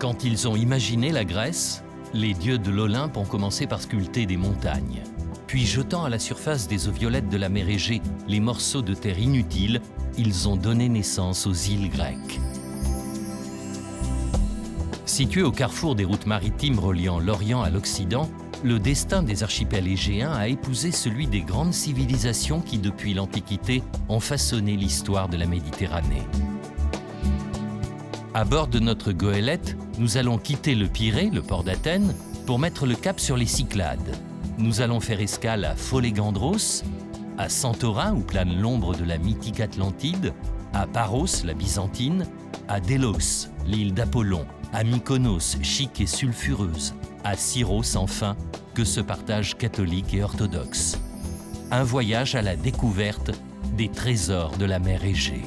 Quand ils ont imaginé la Grèce, les dieux de l'Olympe ont commencé par sculpter des montagnes. Puis jetant à la surface des eaux violettes de la mer Égée les morceaux de terre inutiles, ils ont donné naissance aux îles grecques. Situé au carrefour des routes maritimes reliant l'Orient à l'Occident, le destin des archipels égéens a épousé celui des grandes civilisations qui, depuis l'Antiquité, ont façonné l'histoire de la Méditerranée. À bord de notre goélette, nous allons quitter le Pirée, le port d'Athènes, pour mettre le cap sur les Cyclades. Nous allons faire escale à Phólégandros, à Santorin où plane l'ombre de la mythique Atlantide, à Paros, la byzantine, à Délos, l'île d'Apollon, à Mykonos, chic et sulfureuse, à Syros enfin, que se partagent catholiques et orthodoxes. Un voyage à la découverte des trésors de la mer Égée.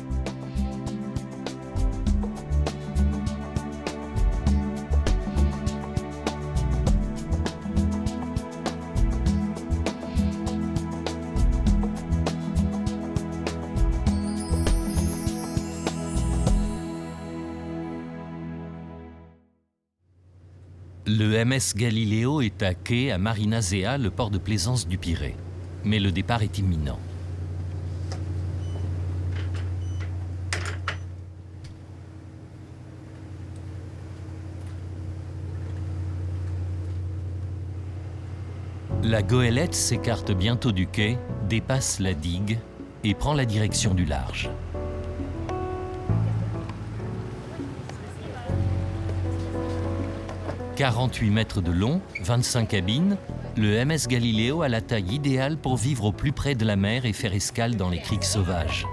Le MS Galileo est à quai à Marinazea, le port de plaisance du Pirée. Mais le départ est imminent. La goélette s'écarte bientôt du quai, dépasse la digue et prend la direction du large. « 48 mètres de long, 25 cabines, le MS Galileo a la taille idéale pour vivre au plus près de la mer et faire escale dans les criques sauvages.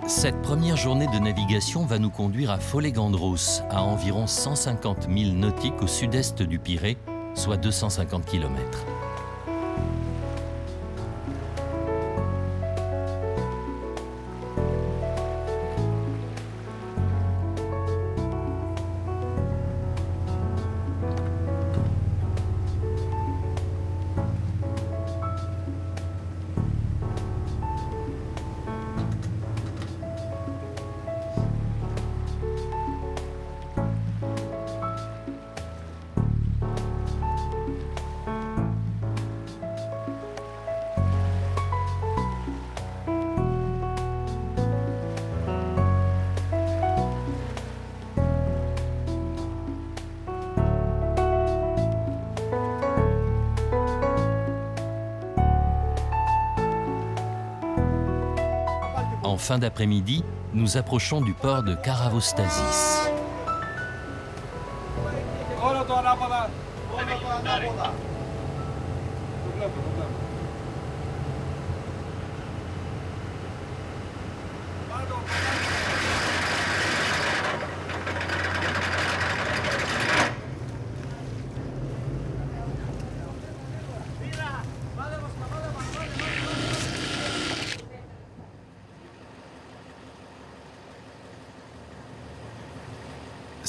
Cette première journée de navigation va nous conduire à Phólégandros, à environ 150 milles nautiques au sud-est du Pirée, soit 250 km. En fin d'après-midi, nous approchons du port de Karavostasis.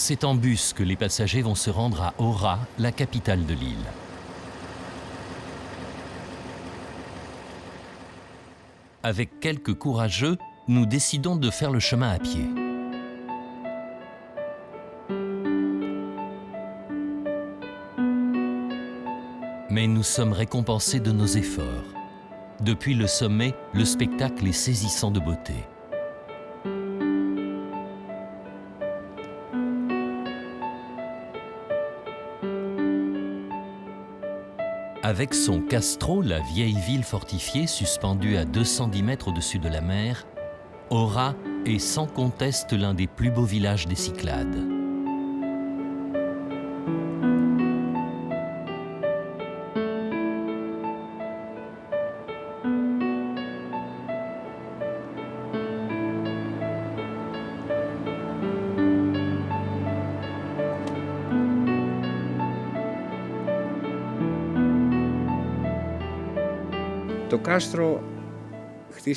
C'est en bus que les passagers vont se rendre à Ora, la capitale de l'île. Avec quelques courageux, nous décidons de faire le chemin à pied. Mais nous sommes récompensés de nos efforts. Depuis le sommet, le spectacle est saisissant de beauté. Avec son castro, la vieille ville fortifiée suspendue à 210 mètres au-dessus de la mer, Ora est sans conteste l'un des plus beaux villages des Cyclades.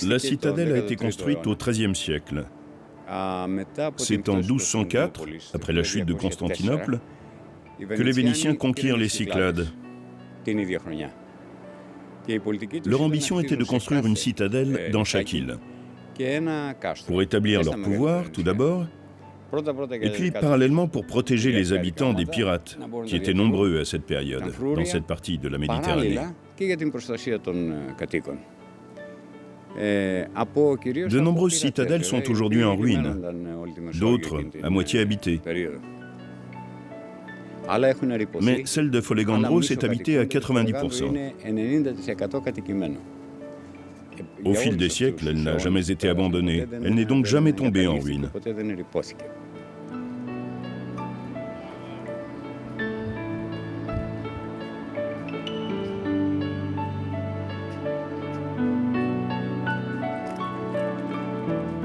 La citadelle a été construite au XIIIe siècle. C'est en 1204, après la chute de Constantinople, que les Vénitiens conquirent les Cyclades. Leur ambition était de construire une citadelle dans chaque île, pour établir leur pouvoir, tout d'abord, et puis parallèlement pour protéger les habitants des pirates, qui étaient nombreux à cette période, dans cette partie de la Méditerranée. De nombreuses citadelles sont aujourd'hui en ruine, d'autres à moitié habitées. Mais celle de Folegandros est habitée à 90%. Au fil des siècles, elle n'a jamais été abandonnée. Elle n'est donc jamais tombée en ruine.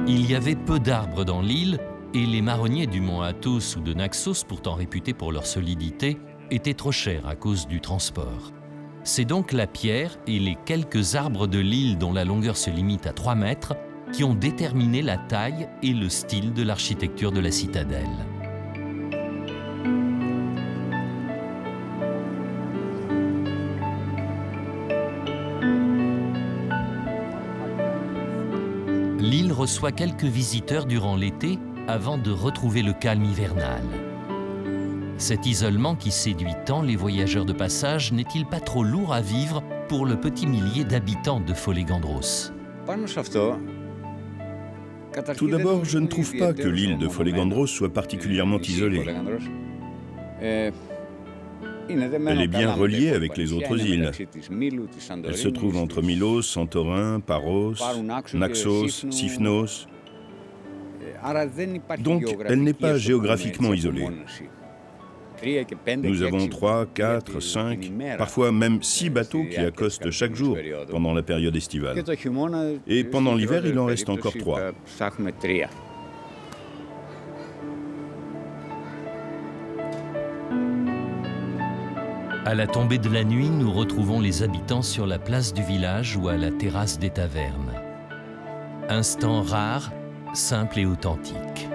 Il y avait peu d'arbres dans l'île et les marronniers du mont Athos ou de Naxos, pourtant réputés pour leur solidité, étaient trop chers à cause du transport. C'est donc la pierre et les quelques arbres de l'île dont la longueur se limite à 3 mètres qui ont déterminé la taille et le style de l'architecture de la citadelle. L'île reçoit quelques visiteurs durant l'été avant de retrouver le calme hivernal. Cet isolement qui séduit tant les voyageurs de passage n'est-il pas trop lourd à vivre pour le petit millier d'habitants de Folegandros? Tout d'abord, je ne trouve pas que l'île de Folegandros soit particulièrement isolée. Elle est bien reliée avec les autres îles. Elle se trouve entre Milos, Santorin, Paros, Naxos, Sifnos. Donc, elle n'est pas géographiquement isolée. Nous avons 3, 4, 5, parfois même 6 bateaux qui accostent chaque jour pendant la période estivale. Et pendant l'hiver, il en reste encore 3. À la tombée de la nuit, nous retrouvons les habitants sur la place du village ou à la terrasse des tavernes. Instant rare, simple et authentique.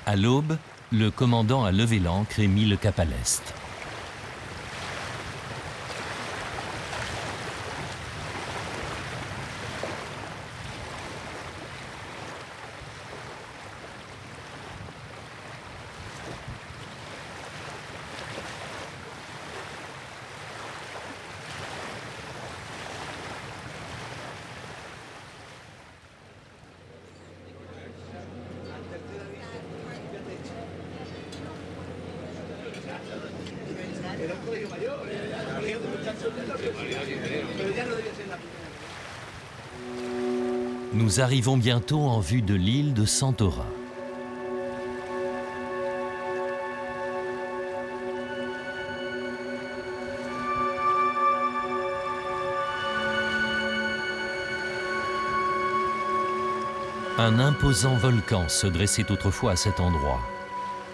À l'aube, le commandant a levé l'ancre et mis le cap à l'est. Nous arrivons bientôt en vue de l'île de Santorin. Un imposant volcan se dressait autrefois à cet endroit.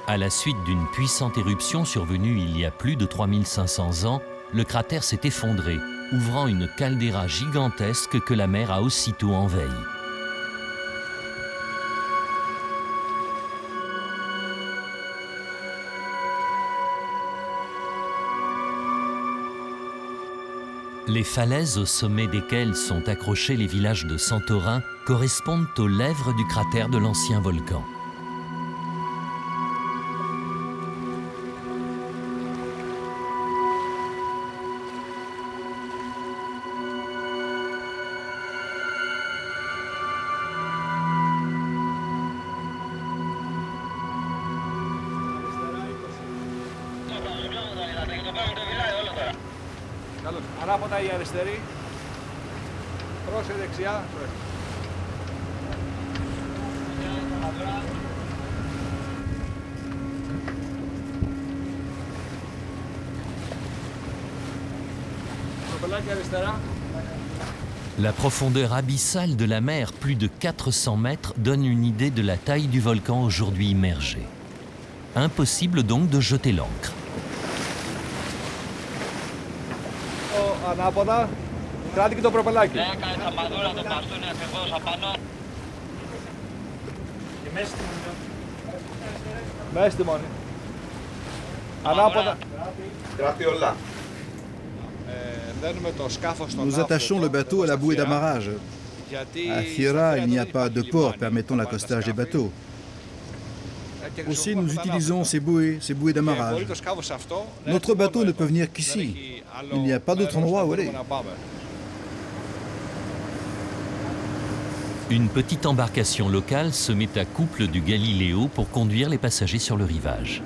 À la suite d'une puissante éruption survenue il y a plus de 3500 ans, le cratère s'est effondré, ouvrant une caldeira gigantesque que la mer a aussitôt envahie. Les falaises au sommet desquelles sont accrochés les villages de Santorin correspondent aux lèvres du cratère de l'ancien volcan. Ανάποδα η αριστερή, πρόσεχε δεξιά. Κοπελάκι αριστερά. La profondeur abyssale de la mer, plus de 400 mètres, donne une idée de la taille du volcan aujourd'hui immergé. Impossible donc de jeter l'ancre. Ανάποδα, κράτη και το προπελάκι. Μέσα στη μόνη. Ανάποδα. Κράτη όλα. Nous attachons le bateau à la bouée d'amarrage. À Fira, il n'y a pas de port permettant l'accostage des bateaux. Aussi, nous utilisons ces bouées d'amarrage. Notre bateau ne peut venir qu'ici. Il n'y a pas d'autre endroit où aller. Une petite embarcation locale se met à couple du Galiléo pour conduire les passagers sur le rivage.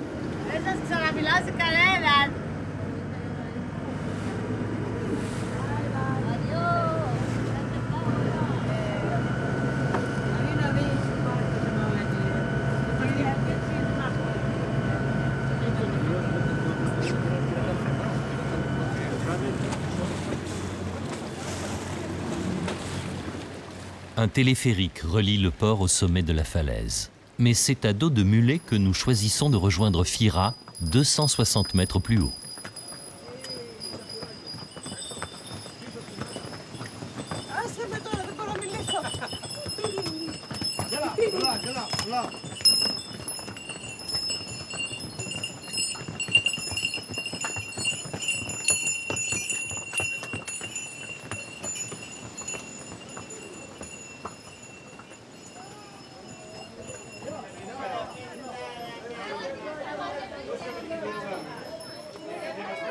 Un téléphérique relie le port au sommet de la falaise. Mais c'est à dos de mulet que nous choisissons de rejoindre Fira, 260 mètres plus haut.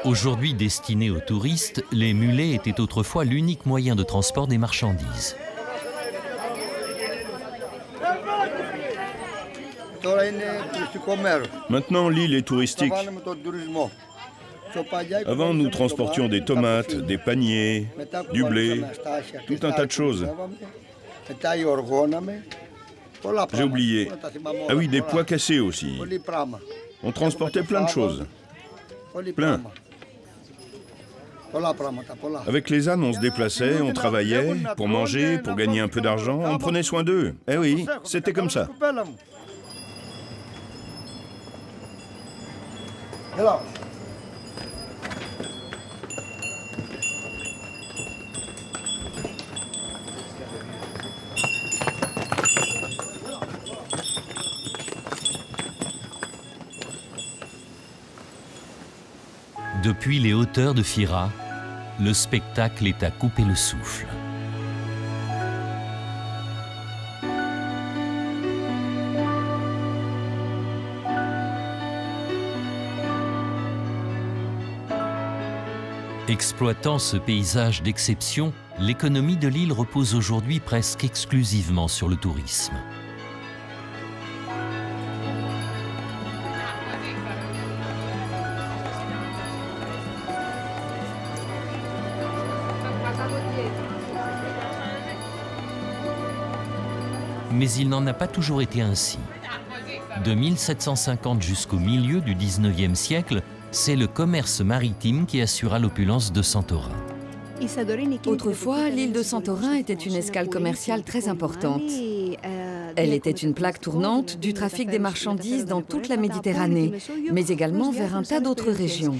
Aujourd'hui destinés aux touristes, les mulets étaient autrefois l'unique moyen de transport des marchandises. Maintenant, l'île est touristique. Avant, nous transportions des tomates, des paniers, du blé, tout un tas de choses. J'ai oublié. Ah oui, des pois cassés aussi. On transportait plein de choses. Plein. Avec les ânes, on se déplaçait, on travaillait, pour manger, pour gagner un peu d'argent, on prenait soin d'eux. Eh oui, c'était comme ça. Depuis les hauteurs de Fira, le spectacle est à couper le souffle. Exploitant ce paysage d'exception, l'économie de l'île repose aujourd'hui presque exclusivement sur le tourisme. Mais il n'en a pas toujours été ainsi. De 1750 jusqu'au milieu du XIXe siècle, c'est le commerce maritime qui assura l'opulence de Santorin. Autrefois, l'île de Santorin était une escale commerciale très importante. Elle était une plaque tournante du trafic des marchandises dans toute la Méditerranée, mais également vers un tas d'autres régions.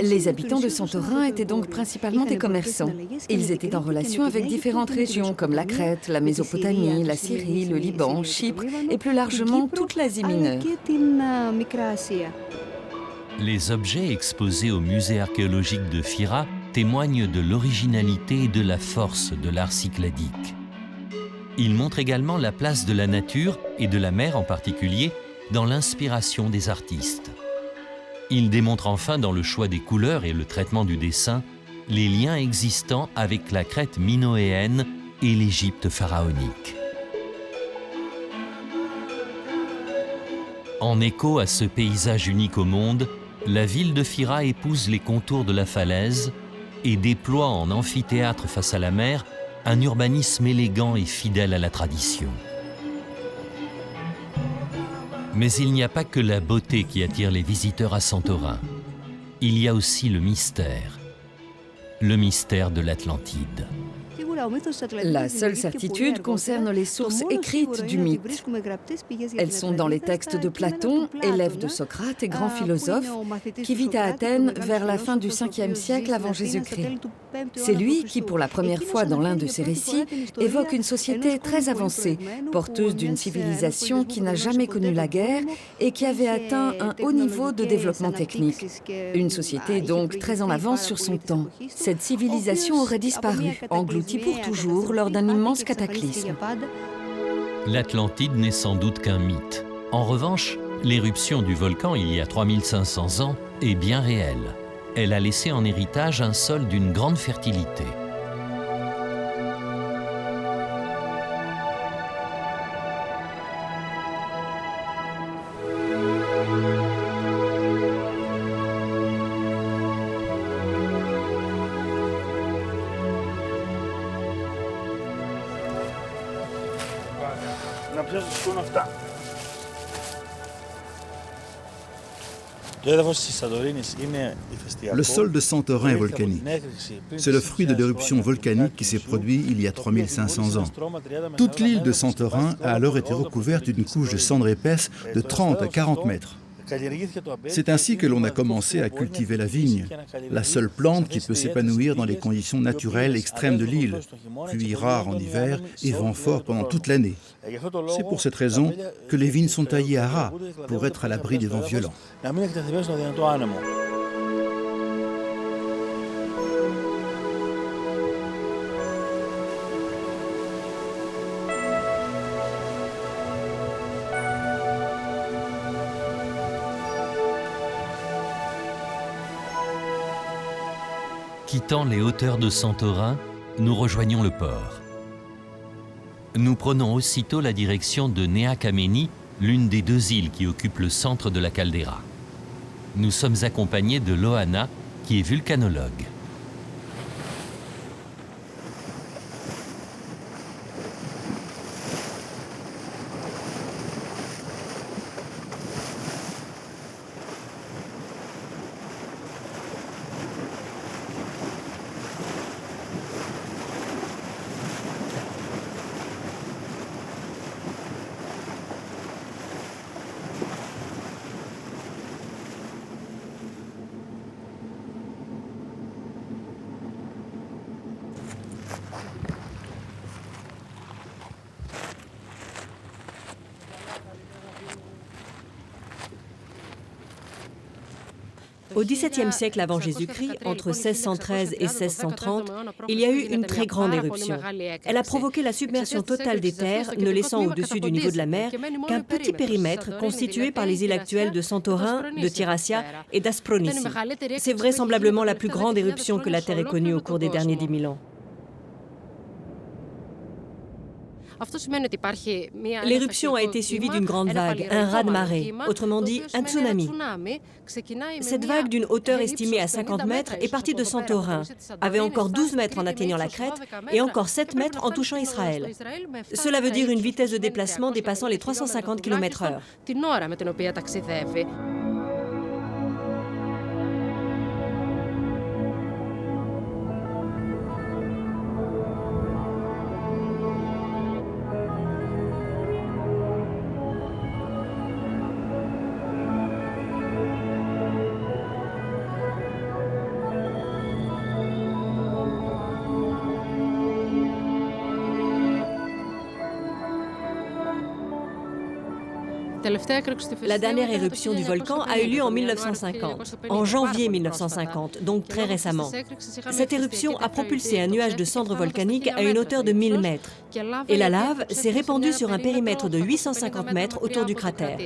Les habitants de Santorin étaient donc principalement des commerçants. Ils étaient en relation avec différentes régions comme la Crète, la Mésopotamie, la Syrie, le Liban, Chypre et plus largement toute l'Asie mineure. Les objets exposés au musée archéologique de Fira témoignent de l'originalité et de la force de l'art cycladique. Ils montrent également la place de la nature, et de la mer en particulier, dans l'inspiration des artistes. Ils démontrent enfin dans le choix des couleurs et le traitement du dessin les liens existants avec la Crète minoéenne et l'Égypte pharaonique. En écho à ce paysage unique au monde, la ville de Fira épouse les contours de la falaise et déploie en amphithéâtre face à la mer un urbanisme élégant et fidèle à la tradition. Mais il n'y a pas que la beauté qui attire les visiteurs à Santorin. Il y a aussi le mystère de l'Atlantide. La seule certitude concerne les sources écrites du mythe. Elles sont dans les textes de Platon, élève de Socrate et grand philosophe, qui vit à Athènes vers la fin du 5e siècle avant Jésus-Christ. C'est lui qui, pour la première fois dans l'un de ses récits, évoque une société très avancée, porteuse d'une civilisation qui n'a jamais connu la guerre et qui avait atteint un haut niveau de développement technique. Une société donc très en avance sur son temps. Cette civilisation aurait disparu, engloutie pour toujours lors d'un immense cataclysme. L'Atlantide n'est sans doute qu'un mythe. En revanche, l'éruption du volcan il y a 3500 ans est bien réelle. Elle a laissé en héritage un sol d'une grande fertilité. Le sol de Santorin est volcanique. C'est le fruit de l'éruption volcanique qui s'est produite il y a 3500 ans. Toute l'île de Santorin a alors été recouverte d'une couche de cendres épaisse de 30 à 40 mètres. C'est ainsi que l'on a commencé à cultiver la vigne, la seule plante qui peut s'épanouir dans les conditions naturelles extrêmes de l'île, pluie rare en hiver et vent fort pendant toute l'année. C'est pour cette raison que les vignes sont taillées à ras, pour être à l'abri des vents violents. Quittant les hauteurs de Santorin, nous rejoignons le port. Nous prenons aussitôt la direction de Nea Kamenni, l'une des deux îles qui occupent le centre de la caldeira. Nous sommes accompagnés de Lohana, qui est vulcanologue. Au XVIIe siècle avant Jésus-Christ, entre 1613 et 1630, il y a eu une très grande éruption. Elle a provoqué la submersion totale des terres, ne laissant au-dessus du niveau de la mer qu'un petit périmètre constitué par les îles actuelles de Santorin, de Thyracia et d'Aspronissi. C'est vraisemblablement la plus grande éruption que la Terre ait connue au cours des derniers 10 000 ans. L'éruption a été suivie d'une grande vague, un raz-de-marée, autrement dit un tsunami. Cette vague d'une hauteur estimée à 50 mètres est partie de Santorin, avait encore 12 mètres en atteignant la crête et encore 7 mètres en touchant Israël. Cela veut dire une vitesse de déplacement dépassant les 350 km/h. La dernière éruption du volcan a eu lieu en 1950, en janvier 1950, donc très récemment. Cette éruption a propulsé un nuage de cendres volcaniques à une hauteur de 1000 mètres. Et la lave s'est répandue sur un périmètre de 850 mètres autour du cratère.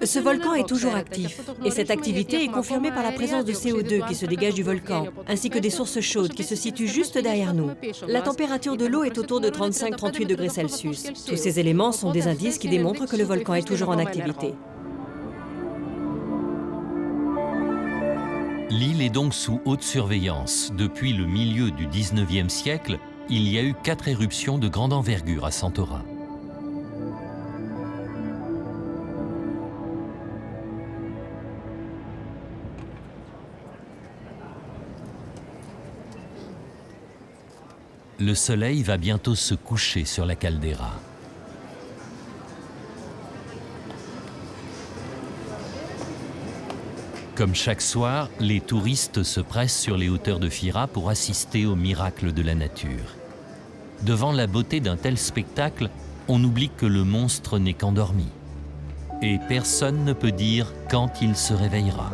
Ce volcan est toujours actif, et cette activité est confirmée par la présence de CO2 qui se dégage du volcan, ainsi que des sources chaudes qui se situent juste derrière nous. La température de l'eau est autour de 35-38 degrés Celsius. Tous ces éléments sont des indices qui démontrent que le volcan est toujours en activité. L'île est donc sous haute surveillance. Depuis le milieu du 19e siècle, il y a eu 4 éruptions de grande envergure à Santorin. Le soleil va bientôt se coucher sur la caldeira. Comme chaque soir, les touristes se pressent sur les hauteurs de Fira pour assister au miracle de la nature. Devant la beauté d'un tel spectacle, on oublie que le monstre n'est qu'endormi. Et personne ne peut dire quand il se réveillera.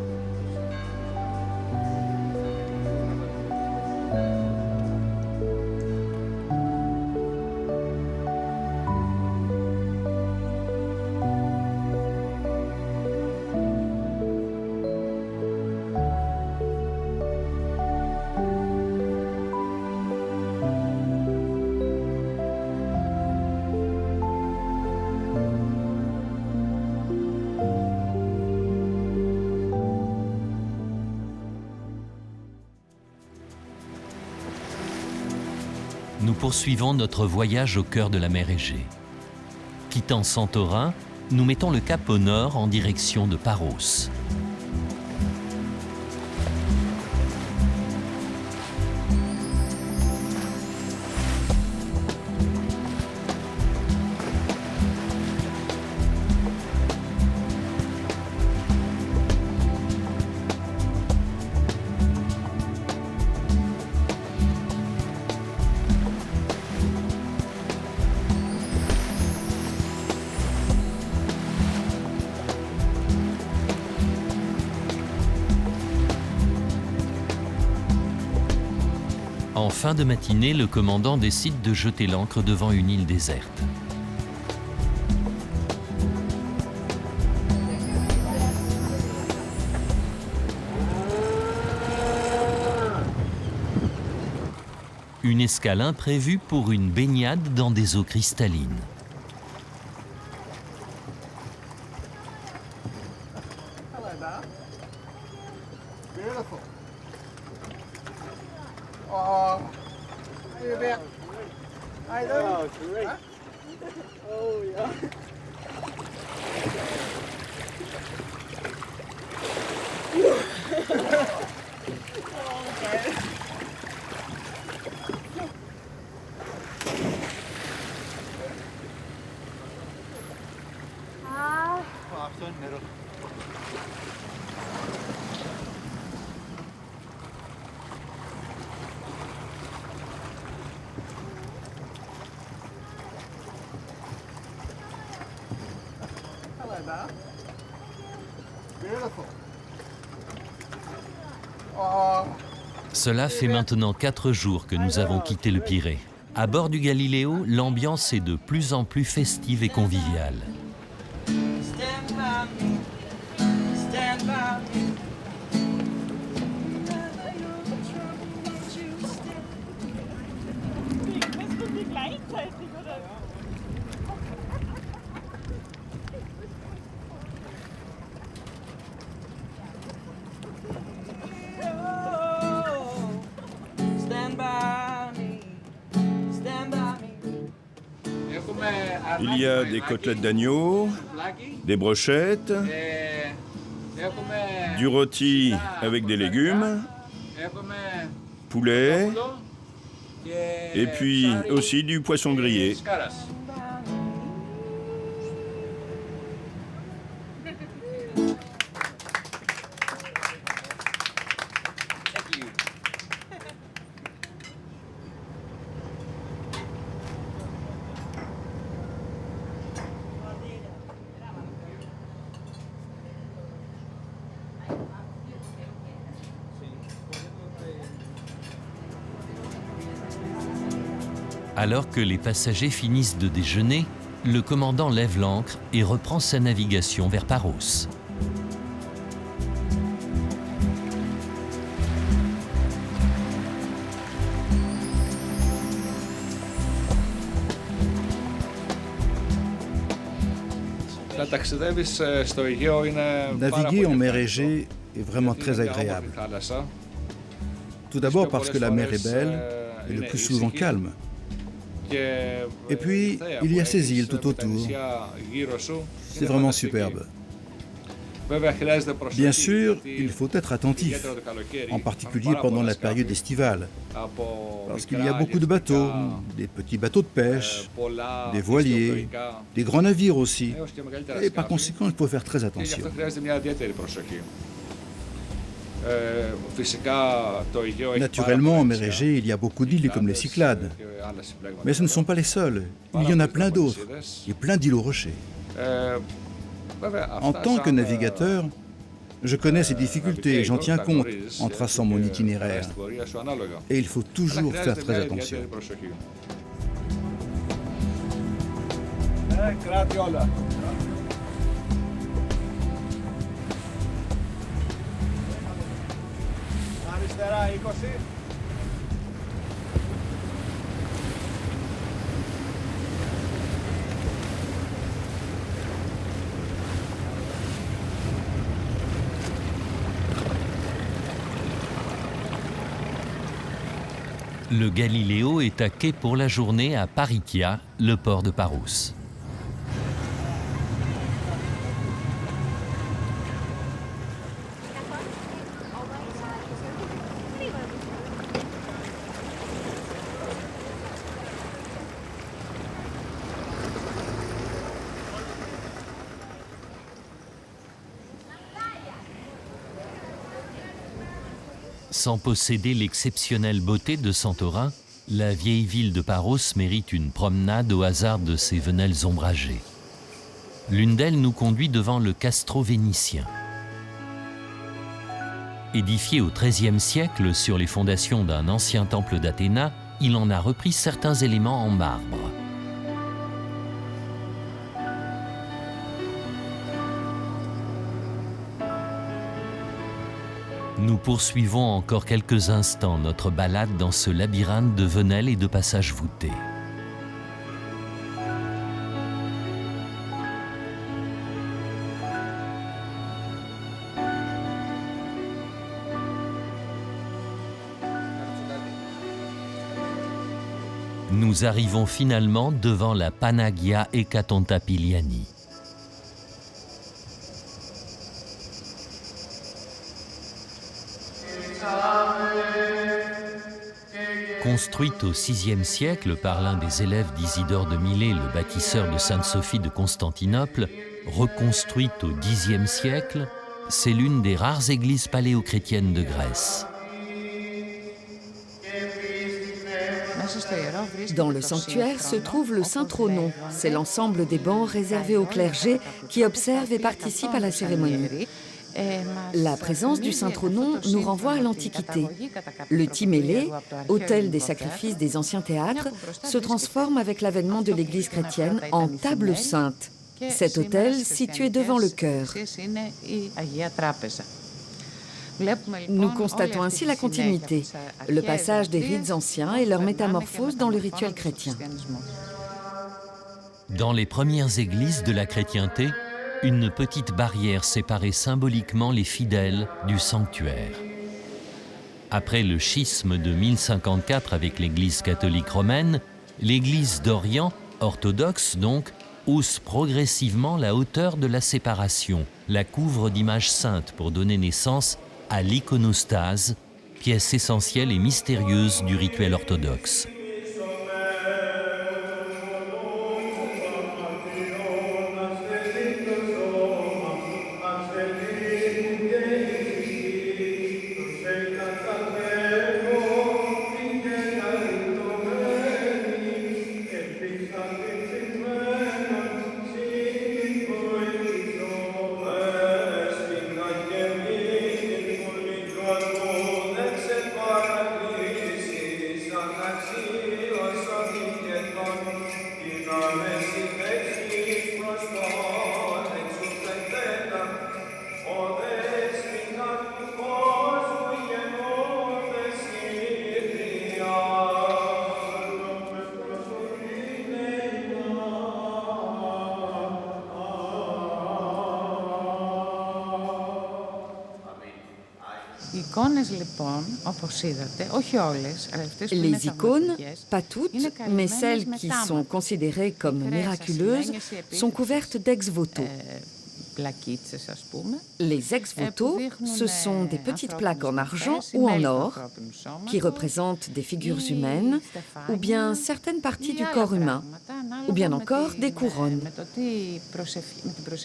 Nous poursuivons notre voyage au cœur de la mer Égée. Quittant Santorin, nous mettons le cap au nord en direction de Paros. En fin de matinée, le commandant décide de jeter l'ancre devant une île déserte. Une escale imprévue pour une baignade dans des eaux cristallines. Cela fait maintenant 4 jours que nous avons quitté le Pirée. À bord du Galiléo, l'ambiance est de plus en plus festive et conviviale. Il y a des côtelettes d'agneau, des brochettes, du rôti avec des légumes, poulet, et puis aussi du poisson grillé. Alors que les passagers finissent de déjeuner, le commandant lève l'ancre et reprend sa navigation vers Paros. Naviguer en mer Égée est vraiment très agréable. Tout d'abord parce que la mer est belle et le plus souvent calme. Et puis, il y a ces îles tout autour. C'est vraiment superbe. Bien sûr, il faut être attentif, en particulier pendant la période estivale, parce qu'il y a beaucoup de bateaux, des petits bateaux de pêche, des voiliers, des grands navires aussi, et par conséquent, il faut faire très attention. Naturellement, en mer Égée, il y a beaucoup d'îles comme les Cyclades, mais ce ne sont pas les seules. Il y en a plein d'autres, et plein d'îles aux rochers. En tant que navigateur, je connais ces difficultés et j'en tiens compte en traçant mon itinéraire. Et il faut toujours faire très attention. Le Galiléo est à quai pour la journée à Parikia, le port de Paros. Sans posséder l'exceptionnelle beauté de Santorin, la vieille ville de Paros mérite une promenade au hasard de ses venelles ombragées. L'une d'elles nous conduit devant le castro vénitien. Édifié au XIIIe siècle sur les fondations d'un ancien temple d'Athéna, il en a repris certains éléments en marbre. Nous poursuivons encore quelques instants notre balade dans ce labyrinthe de venelles et de passages voûtés. Nous arrivons finalement devant la Panagia Ekatontapiliani. Construite au VIe siècle par l'un des élèves d'Isidore de Milet, le bâtisseur de Sainte-Sophie de Constantinople, reconstruite au Xe siècle, c'est l'une des rares églises paléochrétiennes de Grèce. Dans le sanctuaire se trouve le Saint-Tronon. C'est l'ensemble des bancs réservés au clergé qui observent et participent à la cérémonie. La présence du Saint-Tronon nous renvoie à l'Antiquité. Le Timélé, autel des sacrifices des anciens théâtres, se transforme avec l'avènement de l'Église chrétienne en table sainte. Cet autel situé devant le chœur. Nous constatons ainsi la continuité, le passage des rites anciens et leur métamorphose dans le rituel chrétien. Dans les premières églises de la chrétienté, une petite barrière séparait symboliquement les fidèles du sanctuaire. Après le schisme de 1054 avec l'Église catholique romaine, l'Église d'Orient, orthodoxe donc, hausse progressivement la hauteur de la séparation, la couvre d'images saintes pour donner naissance à l'iconostase, pièce essentielle et mystérieuse du rituel orthodoxe. Les icônes, pas toutes, mais celles qui sont considérées comme miraculeuses, sont couvertes d'ex voto. Les ex-voto, ce sont des petites plaques en argent ou en or qui représentent des figures humaines ou bien certaines parties du corps humain, ou bien encore des couronnes.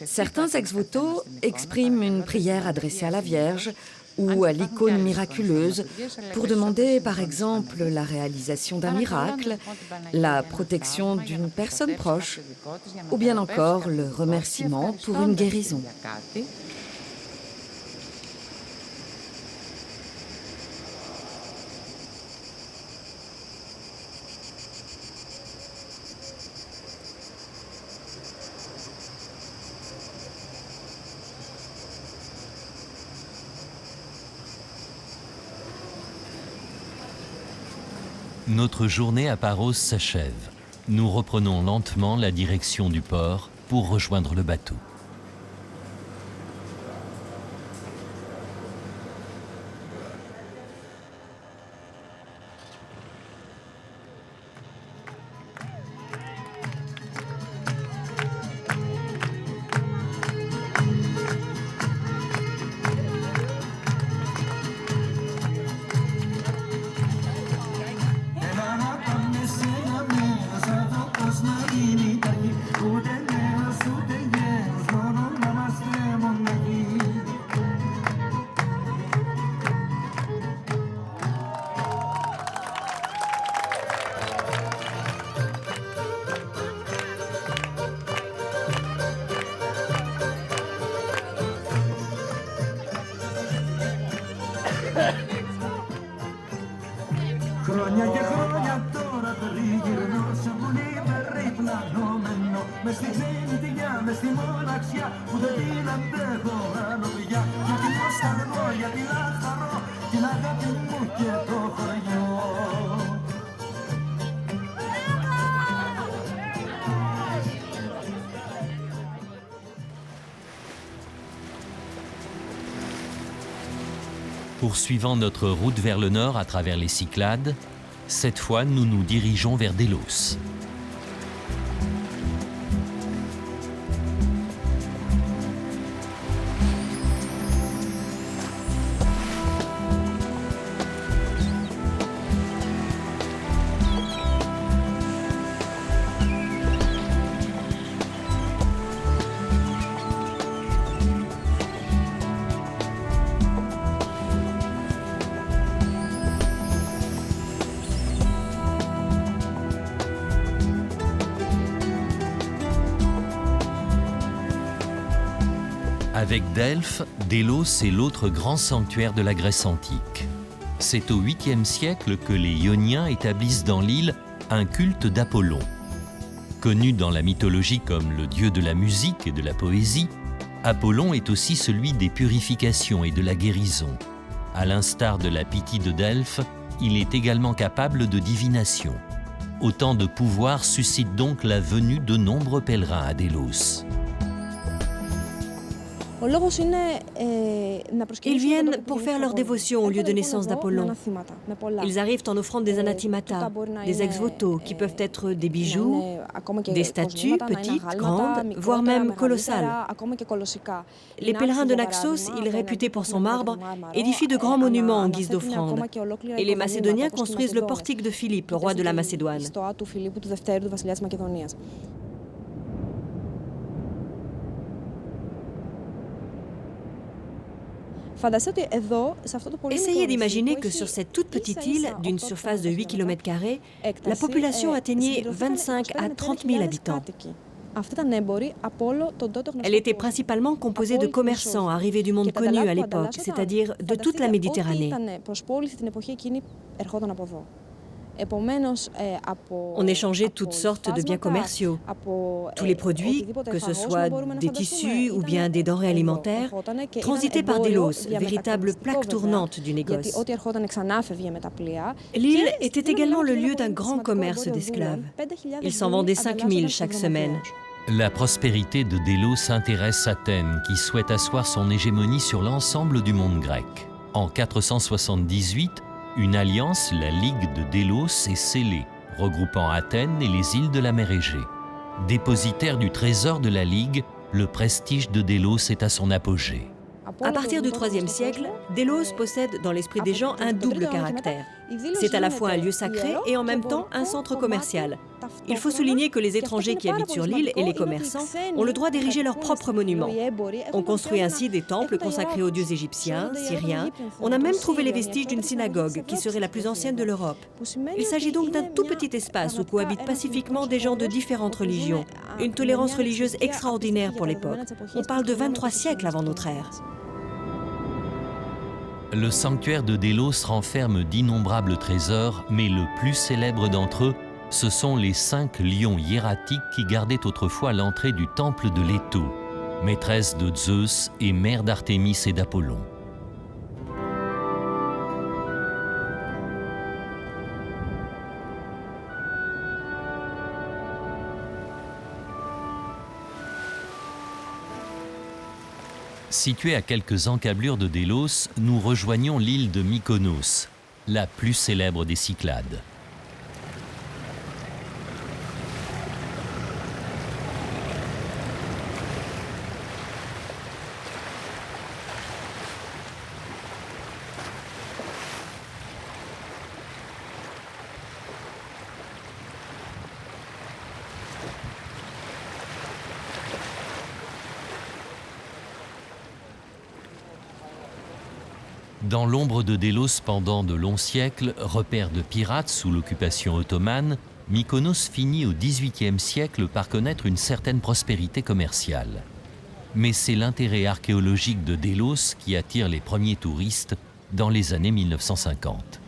Certains ex-voto expriment une prière adressée à la Vierge ou à l'icône miraculeuse pour demander par exemple la réalisation d'un miracle, la protection d'une personne proche ou bien encore le remerciement pour une guérison. Notre journée à Paros s'achève. Nous reprenons lentement la direction du port pour rejoindre le bateau. Χρόνια και χρόνια τώρα περιγυρνώ σαν πουλί περιπλανόμενο μες στη ξενιτιά, μες στη μοναξιά που δεν την αντέχω άλλο πια. Γιατί πώς θα ανεβώ, γιατί λαχταρώ την αγάπη μου και το χωριό. Poursuivant notre route vers le nord à travers les Cyclades, cette fois nous nous dirigeons vers Délos. Avec Delphes, Délos est l'autre grand sanctuaire de la Grèce antique. C'est au 8e siècle que les Ioniens établissent dans l'île un culte d'Apollon. Connu dans la mythologie comme le dieu de la musique et de la poésie, Apollon est aussi celui des purifications et de la guérison. À l'instar de la Pythie de Delphes, il est également capable de divination. Autant de pouvoirs suscitent donc la venue de nombreux pèlerins à Délos. Ils viennent pour faire leur dévotion au lieu de naissance d'Apollon. Ils arrivent en offrant des anathimata, des ex-voto qui peuvent être des bijoux, des statues petites, grandes, voire même colossales. Les pèlerins de Naxos, île réputée pour son marbre, édifient de grands monuments en guise d'offrande. Et les Macédoniens construisent le portique de Philippe, roi de la Macédoine. Essayez d'imaginer que sur cette toute petite île, d'une surface de 8 km², la population atteignait 25 à 30 000 habitants. Elle était principalement composée de commerçants arrivés du monde connu à l'époque, c'est-à-dire de toute la Méditerranée. On échangeait toutes sortes de biens commerciaux. Tous les produits, que ce soit des tissus ou bien des denrées alimentaires, transitaient par Délos, véritable plaque tournante du négoce. L'île était également le lieu d'un grand commerce d'esclaves. Il s'en vendait 5 000 chaque semaine. La prospérité de Délos intéresse Athènes, qui souhaite asseoir son hégémonie sur l'ensemble du monde grec. En 478, une alliance, la Ligue de Délos, est scellée, regroupant Athènes et les îles de la mer Égée. Dépositaire du trésor de la Ligue, le prestige de Délos est à son apogée. À partir du IIIe siècle, Délos possède dans l'esprit des gens un double caractère. C'est à la fois un lieu sacré et en même temps un centre commercial. Il faut souligner que les étrangers qui habitent sur l'île et les commerçants ont le droit d'ériger leurs propres monuments. On construit ainsi des temples consacrés aux dieux égyptiens, syriens. On a même trouvé les vestiges d'une synagogue qui serait la plus ancienne de l'Europe. Il s'agit donc d'un tout petit espace où cohabitent pacifiquement des gens de différentes religions. Une tolérance religieuse extraordinaire pour l'époque. On parle de 23 siècles avant notre ère. Le sanctuaire de Délos renferme d'innombrables trésors, mais le plus célèbre d'entre eux, ce sont les 5 lions hiératiques qui gardaient autrefois l'entrée du temple de Leto, maîtresse de Zeus et mère d'Artémis et d'Apollon. Située à quelques encablures de Délos, nous rejoignons l'île de Mykonos, la plus célèbre des Cyclades. Dans l'ombre de Délos pendant de longs siècles, repère de pirates sous l'occupation ottomane, Mykonos finit au XVIIIe siècle par connaître une certaine prospérité commerciale. Mais c'est l'intérêt archéologique de Délos qui attire les premiers touristes dans les années 1950.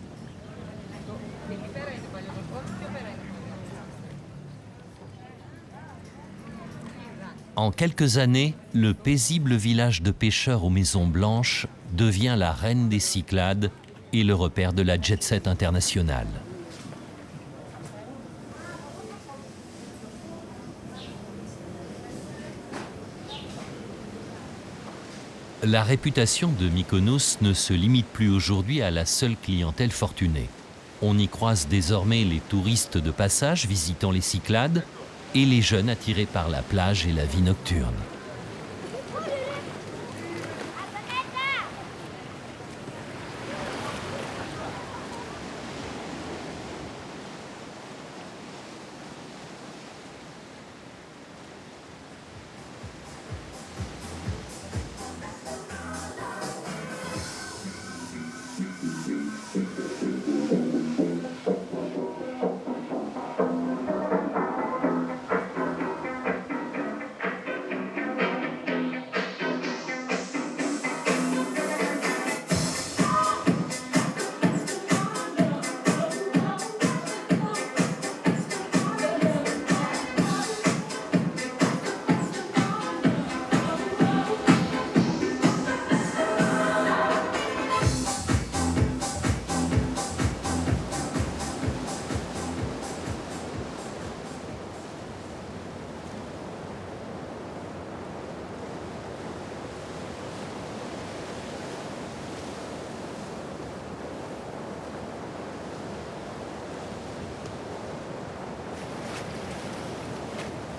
En quelques années, le paisible village de pêcheurs aux maisons blanches devient la reine des Cyclades et le repère de la jet-set internationale. La réputation de Mykonos ne se limite plus aujourd'hui à la seule clientèle fortunée. On y croise désormais les touristes de passage visitant les Cyclades et les jeunes attirés par la plage et la vie nocturne.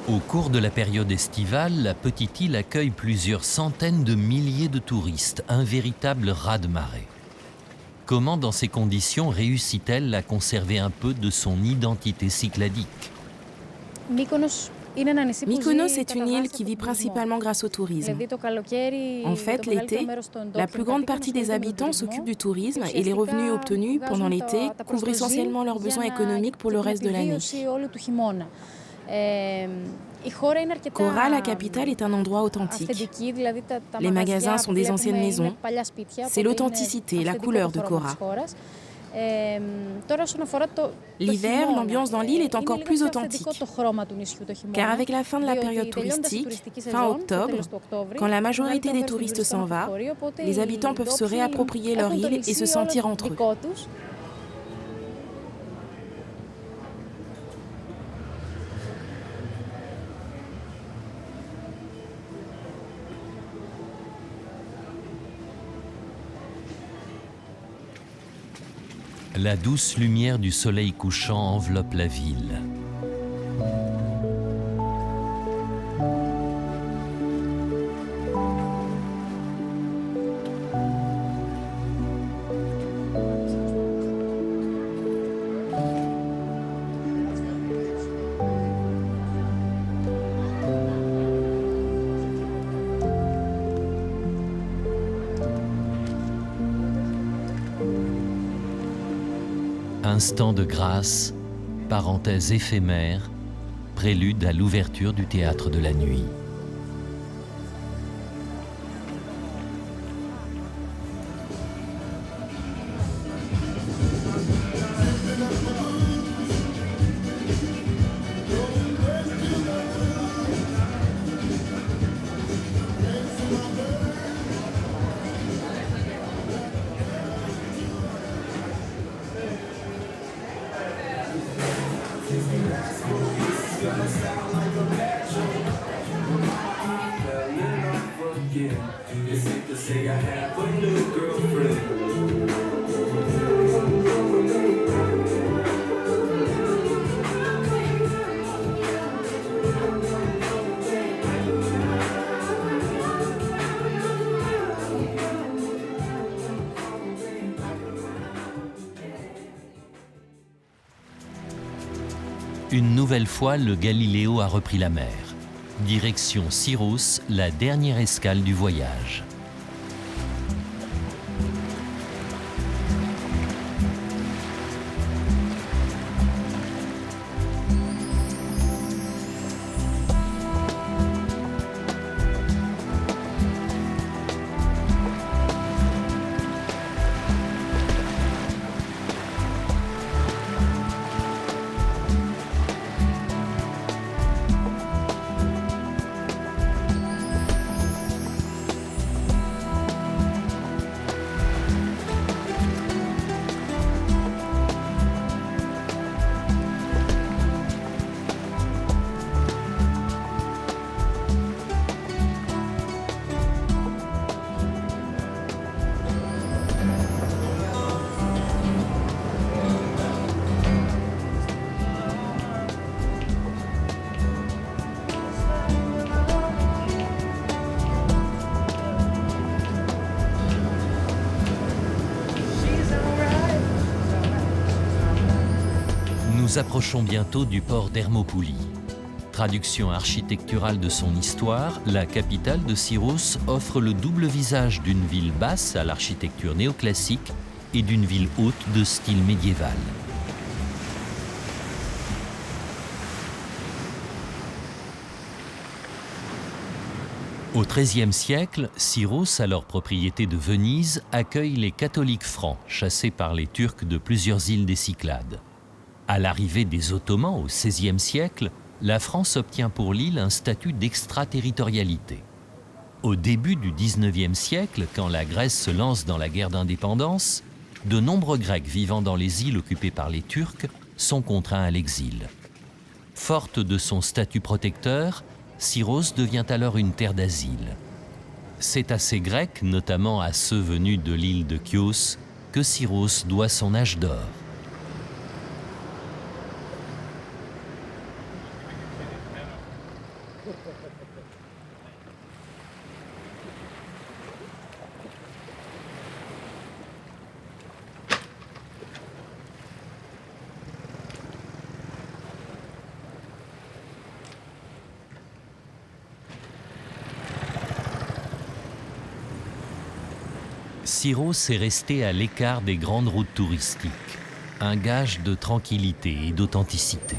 Au cours de la période estivale, la petite île accueille plusieurs centaines de milliers de touristes, un véritable raz-de-marée. Comment, dans ces conditions, réussit-elle à conserver un peu de son identité cycladique? Mykonos est une île qui vit principalement grâce au tourisme. En fait, l'été, la plus grande partie des habitants s'occupent du tourisme et les revenus obtenus pendant l'été couvrent essentiellement leurs besoins économiques pour le reste de l'année. Kora, la capitale, est un endroit authentique. Les magasins sont des anciennes maisons. C'est l'authenticité, la couleur de Kora. L'hiver, l'ambiance dans l'île est encore plus authentique. Car avec la fin de la période touristique, fin octobre, quand la majorité des touristes s'en va, les habitants peuvent se réapproprier leur île et se sentir entre eux. La douce lumière du soleil couchant enveloppe la ville. instant de grâce, parenthèse éphémère, prélude à l'ouverture du théâtre de la nuit. Une nouvelle fois, le Galiléo a repris la mer. Direction Syros, la dernière escale du voyage. Nous approchons bientôt du port d'Hermopouli. Traduction architecturale de son histoire, la capitale de Syros offre le double visage d'une ville basse à l'architecture néoclassique et d'une ville haute de style médiéval. Au XIIIe siècle, Syros, alors propriété de Venise, accueille les catholiques francs, chassés par les Turcs de plusieurs îles des Cyclades. À l'arrivée des Ottomans au XVIe siècle, la France obtient pour l'île un statut d'extraterritorialité. Au début du XIXe siècle, quand la Grèce se lance dans la guerre d'indépendance, de nombreux Grecs vivant dans les îles occupées par les Turcs sont contraints à l'exil. Forte de son statut protecteur, Syros devient alors une terre d'asile. C'est à ces Grecs, notamment à ceux venus de l'île de Chios, que Syros doit son âge d'or. Syros est resté à l'écart des grandes routes touristiques, un gage de tranquillité et d'authenticité.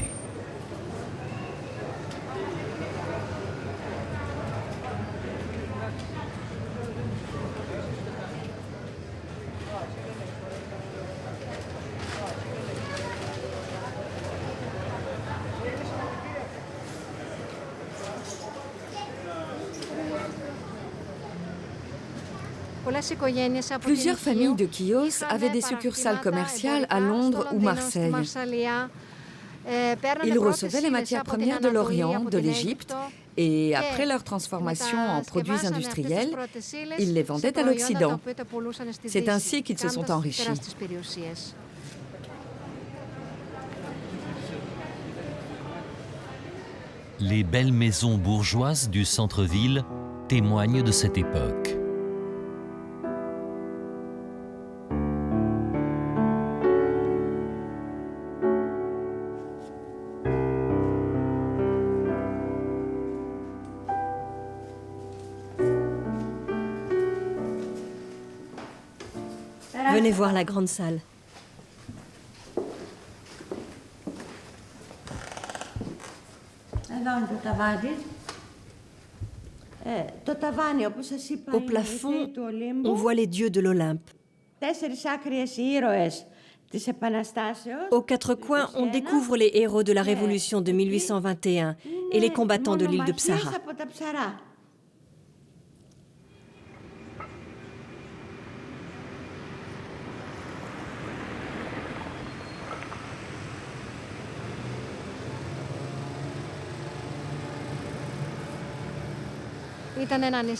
Plusieurs familles de Chios avaient des succursales commerciales à Londres ou Marseille. Ils recevaient les matières premières de l'Orient, de l'Égypte, et après leur transformation en produits industriels, ils les vendaient à l'Occident. C'est ainsi qu'ils se sont enrichis. Les belles maisons bourgeoises du centre-ville témoignent de cette époque. Venez voir la grande salle. Au plafond, on voit les dieux de l'Olympe. Aux quatre coins, on découvre les héros de la Révolution de 1821 et les combattants de l'île de Psara.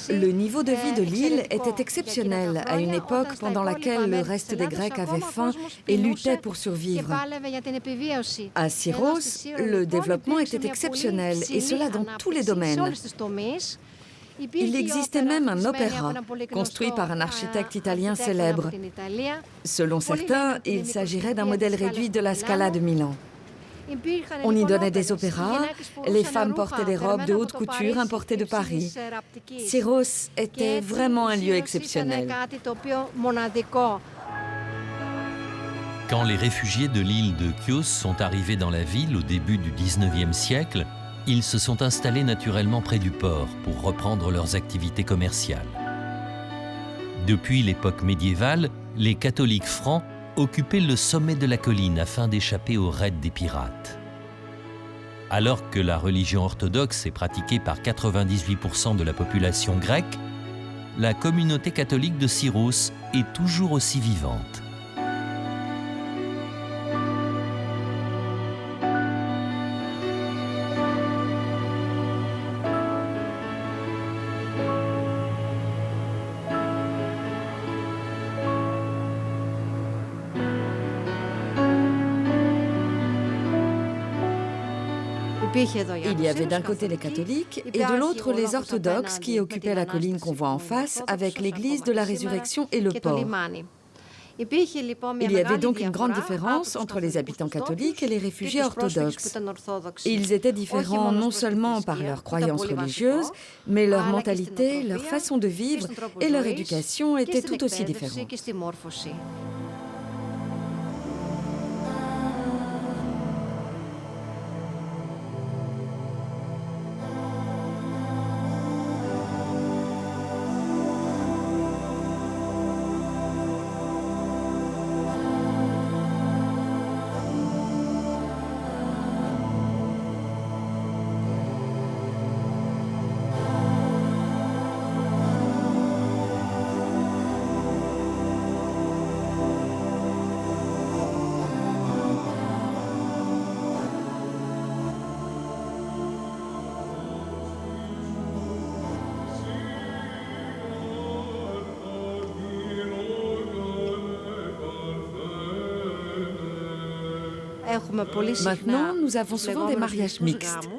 Le niveau de vie de l'île était exceptionnel à une époque pendant laquelle le reste des Grecs avait faim et luttait pour survivre. À Syros, le développement était exceptionnel, et cela dans tous les domaines. Il existait même un opéra, construit par un architecte italien célèbre. Selon certains, il s'agirait d'un modèle réduit de la Scala de Milan. On y donnait des opéras, les femmes portaient des robes de haute couture importées de Paris. Syros était vraiment un lieu exceptionnel. Quand les réfugiés de l'île de Chios sont arrivés dans la ville au début du XIXe siècle, ils se sont installés naturellement près du port pour reprendre leurs activités commerciales. Depuis l'époque médiévale, les catholiques francs occupaient le sommet de la colline afin d'échapper aux raids des pirates. Alors que la religion orthodoxe est pratiquée par 98% de la population grecque, la communauté catholique de Syros est toujours aussi vivante. Il y avait d'un côté les catholiques et de l'autre les orthodoxes qui occupaient la colline qu'on voit en face avec l'église de la Résurrection et le port. Il y avait donc une grande différence entre les habitants catholiques et les réfugiés orthodoxes. Ils étaient différents non seulement par leurs croyances religieuses, mais leur mentalité, leur façon de vivre et leur éducation étaient tout aussi différentes. Maintenant, nous avons souvent des mariages mixtes.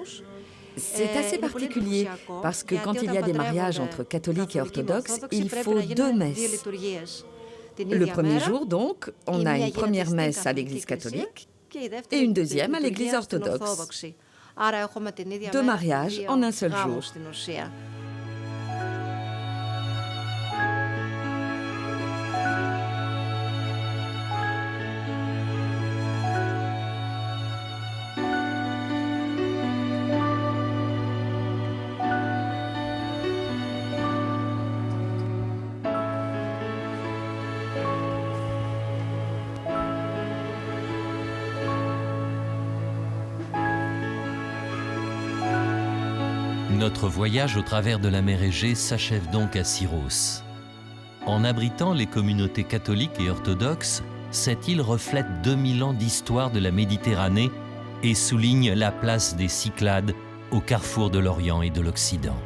C'est assez particulier parce que quand il y a des mariages entre catholiques et orthodoxes, il faut deux messes. Le premier jour, donc, on a une première messe à l'église catholique et une deuxième à l'église orthodoxe. Deux mariages en un seul jour. Notre voyage au travers de la mer Égée s'achève donc à Syros. En abritant les communautés catholiques et orthodoxes, cette île reflète 2000 ans d'histoire de la Méditerranée et souligne la place des Cyclades au carrefour de l'Orient et de l'Occident.